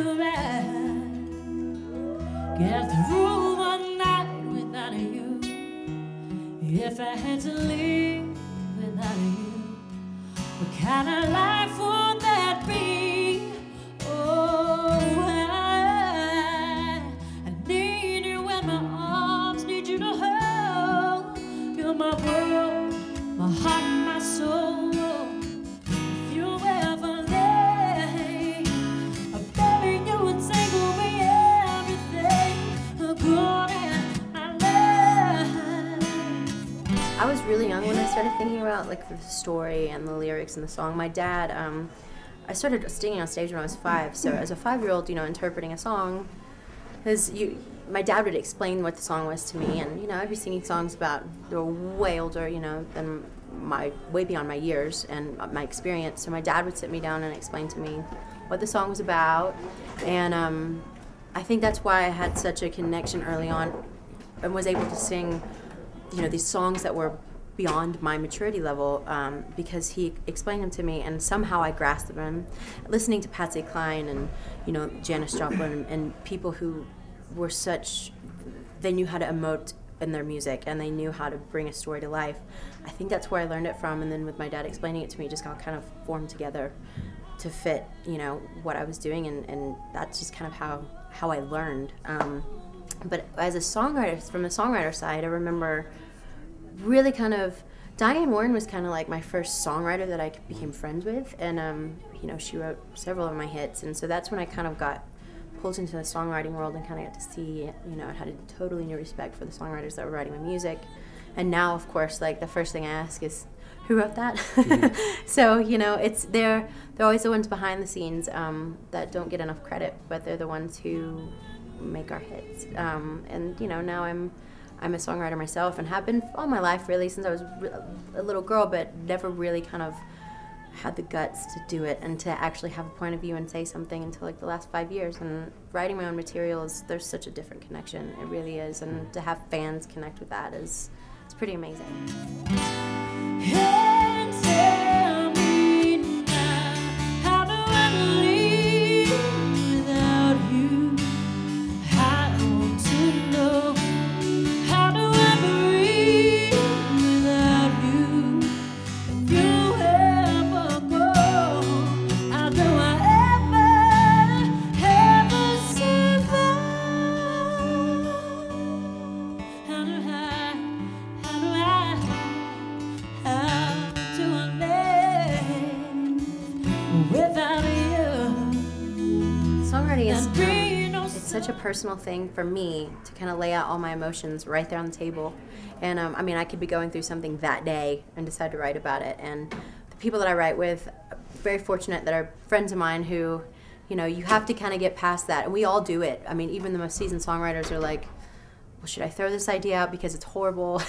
do I get through one night without you? If I had to leave without you, what kind of life would that be? Oh, I need you in my arms, need you to hold. You're my world, my heart, my soul. If you ever lay, baby, you would take away everything good in my life. I was really young when I started thinking about like the story and the lyrics and the song. My dad, I started singing on stage when I was 5, so as a 5-year-old, you know, interpreting a song, my dad would explain what the song was to me, and, you know, I'd be singing songs about, they were way older, you know, than way beyond my years and my experience, so my dad would sit me down and explain to me what the song was about, and I think that's why I had such a connection early on and was able to sing, you know, these songs that were beyond my maturity level, because he explained them to me and somehow I grasped them. Listening to Patsy Cline and, you know, Janis Joplin and people who were they knew how to emote in their music and they knew how to bring a story to life. I think that's where I learned it from, and then with my dad explaining it to me, it just all kind of formed together to fit, you know, what I was doing, and that's just kind of how I learned. But as a songwriter, from the songwriter side, I remember really kind of, Diane Warren was kind of like my first songwriter that I became friends with, and you know, she wrote several of my hits, and so that's when I kind of got pulled into the songwriting world and kind of got to see, you know, I had a totally new respect for the songwriters that were writing my music. And now, of course, like the first thing I ask is, who wrote that? Mm-hmm. So, you know, they're always the ones behind the scenes that don't get enough credit, but they're the ones who make our hits. And, you know, now I'm a songwriter myself and have been all my life, really, since I was a little girl, but never really kind of had the guts to do it and to actually have a point of view and say something until like the last 5 years. And writing my own materials, there's such a different connection. It really is. And to have fans connect with that it's pretty amazing. It's such a personal thing for me to kind of lay out all my emotions right there on the table. And I mean, I could be going through something that day and decide to write about it. And the people that I write with, very fortunate that are friends of mine who, you know, you have to kind of get past that. And we all do it. I mean, even the most seasoned songwriters are like, well, should I throw this idea out because it's horrible?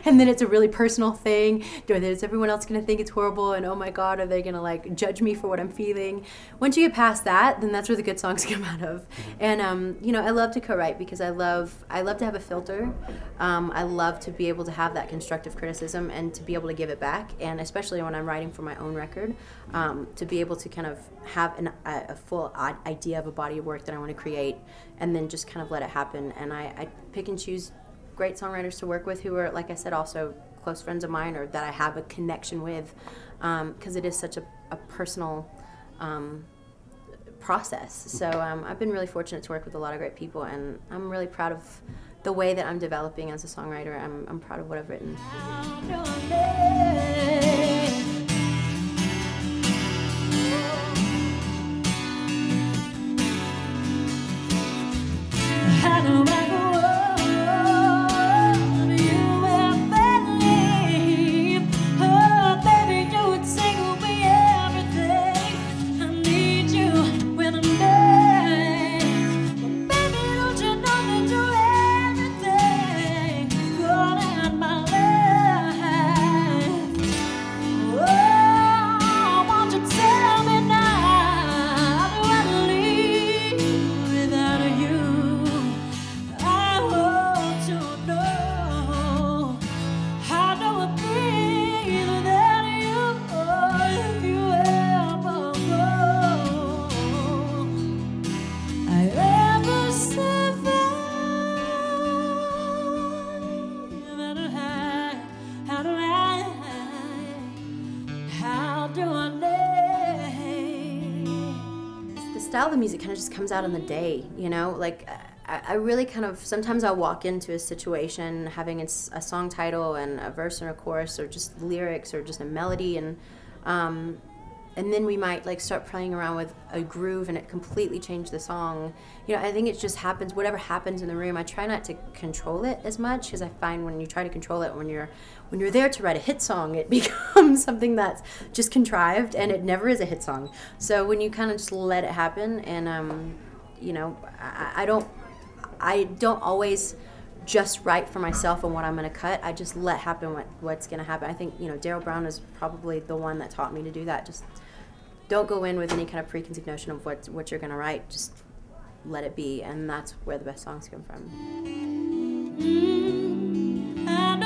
And then it's a really personal thing. Is everyone else going to think it's horrible? And oh my God, are they going to like judge me for what I'm feeling? Once you get past that, then that's where the good songs come out of. And you know, I love to co-write because I love to have a filter. I love to be able to have that constructive criticism and to be able to give it back. And especially when I'm writing for my own record, to be able to kind of have a full idea of a body of work that I want to create, and then just kind of let it happen. And I pick and choose great songwriters to work with who are, like I said, also close friends of mine or that I have a connection with, because it is such a personal process. So I've been really fortunate to work with a lot of great people, and I'm really proud of the way that I'm developing as a songwriter. I'm proud of what I've written. lot of the music kind of just comes out in the day, you know? Like, I really kind of, sometimes I'll walk into a situation having a song title and a verse and a chorus, or just lyrics, or just a melody, and then we might like start playing around with a groove and it completely changed the song. You know, I think it just happens, whatever happens in the room. I try not to control it as much, because I find when you try to control it, when you're there to write a hit song, it becomes something that's just contrived, and it never is a hit song. So when you kind of just let it happen, and you know, I don't always just write for myself and what I'm going to cut. I just let happen what's going to happen. I think, you know, Daryl Brown is probably the one that taught me to do that. Just don't go in with any kind of preconceived notion of what you're going to write. Just let it be, and that's where the best songs come from. I